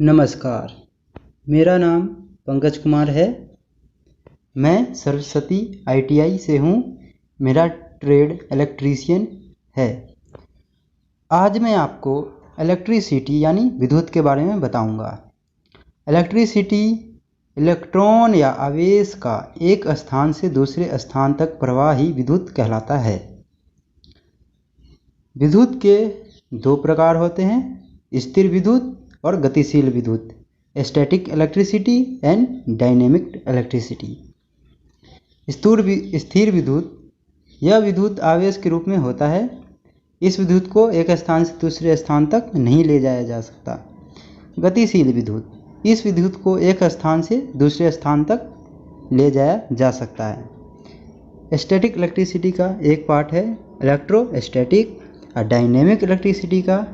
नमस्कार, मेरा नाम पंकज कुमार है। मैं सरस्वती ITI से हूँ। मेरा ट्रेड इलेक्ट्रीशियन है। आज मैं आपको इलेक्ट्रिसिटी यानी विद्युत के बारे में बताऊँगा। इलेक्ट्रिसिटी इलेक्ट्रॉन या आवेश का एक स्थान से दूसरे स्थान तक प्रवाह ही विद्युत कहलाता है। विद्युत के दो प्रकार होते हैं, स्थिर विद्युत और गतिशील विद्युत, static electricity and dynamic electricity. स्थिर विद्युत यह विद्युत आवेश के रूप में होता है। इस विद्युत को एक स्थान से दूसरे स्थान तक नहीं ले जाया जा सकता। गतिशील विद्युत, इस विद्युत को एक स्थान से दूसरे स्थान तक ले जाया जा सकता है। स्टैटिक इलेक्ट्रिसिटी का एक पार्ट है इलेक्ट्रोस्टैटिक और डायनेमिक इलेक्ट्रिसिटी का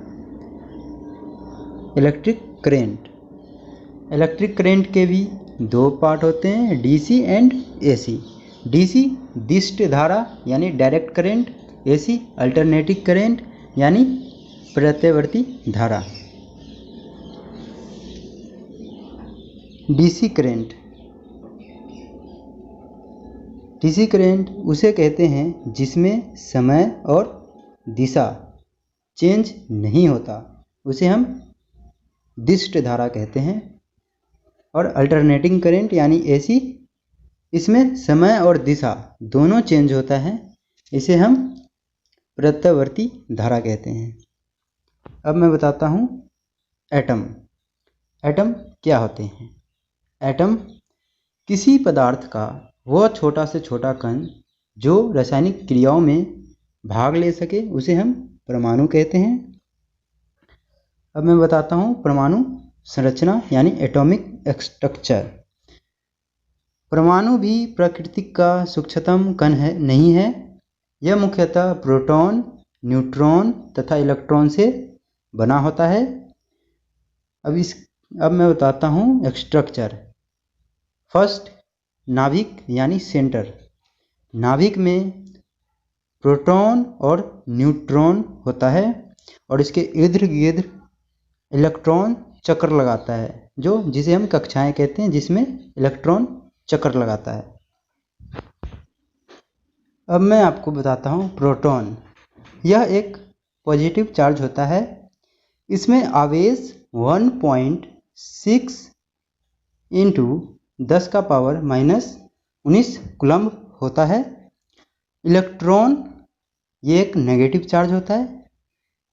इलेक्ट्रिक करेंट। इलेक्ट्रिक करेंट के भी दो पार्ट होते हैं, DC एंड AC। DC दिष्ट धारा यानी direct current, AC alternating current यानी प्रत्यावर्ती धारा। DC करेंट उसे कहते हैं जिसमें समय और दिशा चेंज नहीं होता, उसे हम दिष्ट धारा कहते हैं। और अल्टरनेटिंग करंट यानी AC, इसमें समय और दिशा दोनों चेंज होता है, इसे हम प्रत्यावर्ती धारा कहते हैं। अब मैं बताता हूँ एटम क्या होते हैं। एटम किसी पदार्थ का वह छोटा से छोटा कण जो रासायनिक क्रियाओं में भाग ले सके, उसे हम परमाणु कहते हैं। अब मैं बताता हूँ परमाणु संरचना यानी एटॉमिक स्ट्रक्चर। परमाणु भी प्रकृति का सूक्ष्मतम कण नहीं है। यह मुख्यतः प्रोटॉन, न्यूट्रॉन तथा इलेक्ट्रॉन से बना होता है। अब मैं बताता हूँ स्ट्रक्चर। फर्स्ट, नाभिक यानी सेंटर। नाभिक में प्रोटॉन और न्यूट्रॉन होता है और इसके इर्द गिर्द इलेक्ट्रॉन चक्र लगाता है, जिसे हम कक्षाएं कहते हैं, जिसमें इलेक्ट्रॉन चक्र लगाता है। अब मैं आपको बताता हूँ प्रोटॉन। यह एक पॉजिटिव चार्ज होता है। इसमें आवेश 1.6 × 10⁻⁻19 कूलम्ब होता है। इलेक्ट्रॉन ये एक नेगेटिव चार्ज होता है।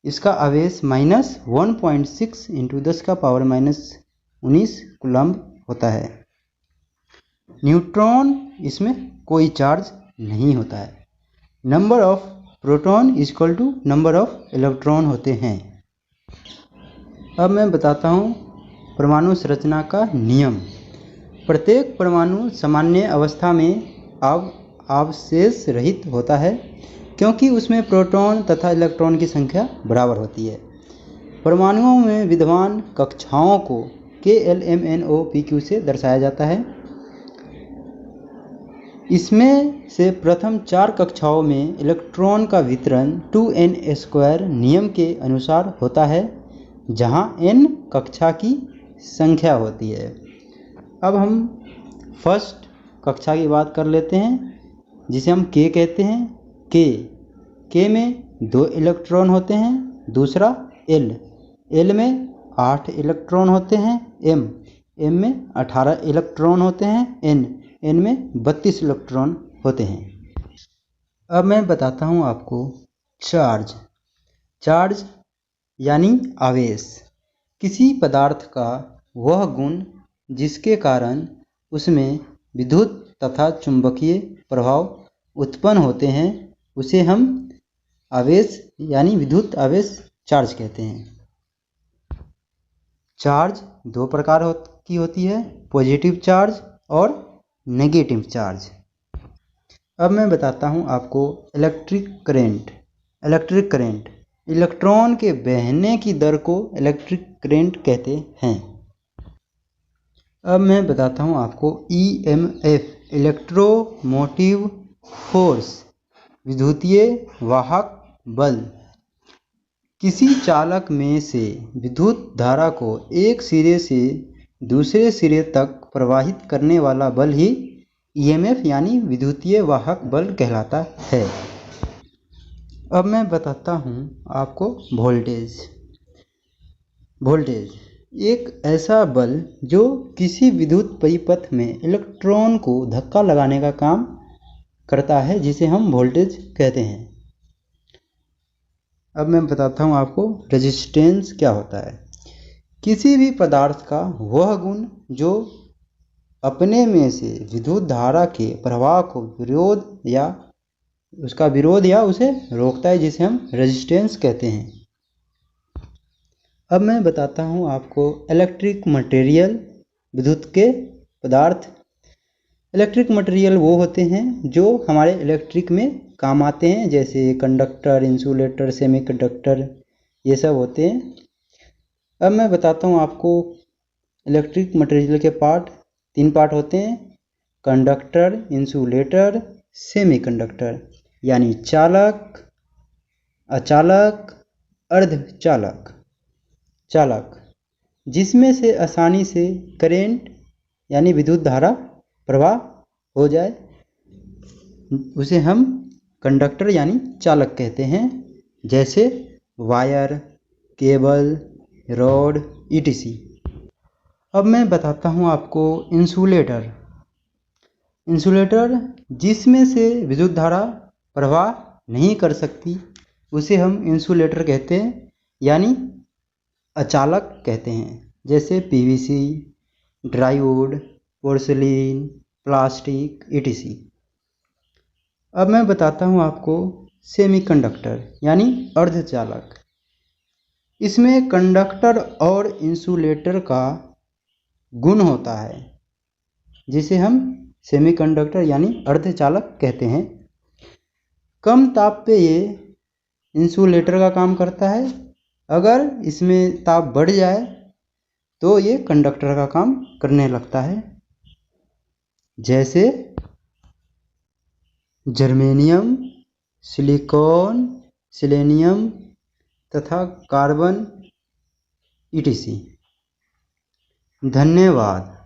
इसका आवेश -1.6 × 10⁻⁻19 कूलम्ब होता है। न्यूट्रॉन, इसमें कोई चार्ज नहीं होता है। Number of proton equal to number of electron होते हैं। अब मैं बताता हूँ परमाणु संरचना का नियम। प्रत्येक परमाणु सामान्य अवस्था में अवशेष रहित होता है, क्योंकि उसमें प्रोटॉन तथा इलेक्ट्रॉन की संख्या बराबर होती है। परमाणुओं में विद्यमान कक्षाओं को KLMNOPQ से दर्शाया जाता है। इसमें से प्रथम 4 कक्षाओं में इलेक्ट्रॉन का वितरण 2n² नियम के अनुसार होता है, जहां n कक्षा की संख्या होती है। अब हम फर्स्ट कक्षा की बात कर लेते हैं, जिसे हम K कहते हैं। K में 2 इलेक्ट्रॉन होते हैं। दूसरा L में 8 इलेक्ट्रॉन होते हैं। M में 18 इलेक्ट्रॉन होते हैं। N में 32 इलेक्ट्रॉन होते हैं। अब मैं बताता हूँ आपको चार्ज यानी आवेश। किसी पदार्थ का वह गुण जिसके कारण उसमें विद्युत तथा चुंबकीय प्रभाव उत्पन्न होते हैं, उसे हम आवेश यानी विद्युत आवेश चार्ज कहते हैं। चार्ज दो प्रकार की होती है, पॉजिटिव चार्ज और नेगेटिव चार्ज। अब मैं बताता हूँ आपको इलेक्ट्रिक करंट। इलेक्ट्रॉन के बहने की दर को इलेक्ट्रिक करंट कहते हैं। अब मैं बताता हूँ आपको EMF, किसी चालक में से विद्युत धारा को एक सिरे से दूसरे सिरे तक प्रवाहित करने वाला बल ही ईएमएफ यानी विद्युतीय वाहक बल कहलाता है। अब मैं बताता हूँ आपको वोल्टेज। वोल्टेज एक ऐसा बल जो किसी विद्युत परिपथ में इलेक्ट्रॉन को धक्का लगाने का काम करता है, जिसे हम वोल्टेज कहते हैं। अब मैं बताता हूँ आपको रेजिस्टेंस क्या होता है। किसी भी पदार्थ का वह गुण जो अपने में से विद्युत धारा के प्रवाह को विरोध या उसे रोकता है, जिसे हम रेजिस्टेंस कहते हैं। अब मैं बताता हूँ आपको इलेक्ट्रिक मटेरियल, विद्युत के पदार्थ। इलेक्ट्रिक मटेरियल वो होते हैं जो हमारे इलेक्ट्रिक में काम आते हैं, जैसे कंडक्टर, इंसुलेटर, सेमीकंडक्टर, ये सब होते हैं। अब मैं बताता हूँ आपको इलेक्ट्रिक मटेरियल के पार्ट। 3 पार्ट होते हैं: कंडक्टर, इंसुलेटर, सेमीकंडक्टर, यानी चालक, अचालक, अर्धचालक। चालक जिसमें से आसानी से करेंट यानी विद्युत धारा प्रवाह हो जाए, उसे हम कंडक्टर यानी चालक कहते हैं, जैसे वायर, केबल, रॉड, ईटीसी। अब मैं बताता हूँ आपको इंसुलेटर। इंसुलेटर जिसमें से विद्युत धारा प्रवाह नहीं कर सकती, उसे हम इंसुलेटर कहते हैं, यानी अचालक कहते हैं, जैसे पीवीसी, ड्राईवुड, पोर्सिलीन, प्लास्टिक, ईटीसी। अब मैं बताता हूँ आपको सेमीकंडक्टर यानी अर्धचालक। इसमें कंडक्टर और इंसुलेटर का गुण होता है, जिसे हम सेमीकंडक्टर यानी अर्धचालक कहते हैं। कम ताप पे ये इंसुलेटर का काम करता है। अगर इसमें ताप बढ़ जाए तो ये कंडक्टर का काम करने लगता है, जैसे जर्मेनियम, सिलिकॉन, सेलेनियम तथा कार्बन, ईटीसी। धन्यवाद।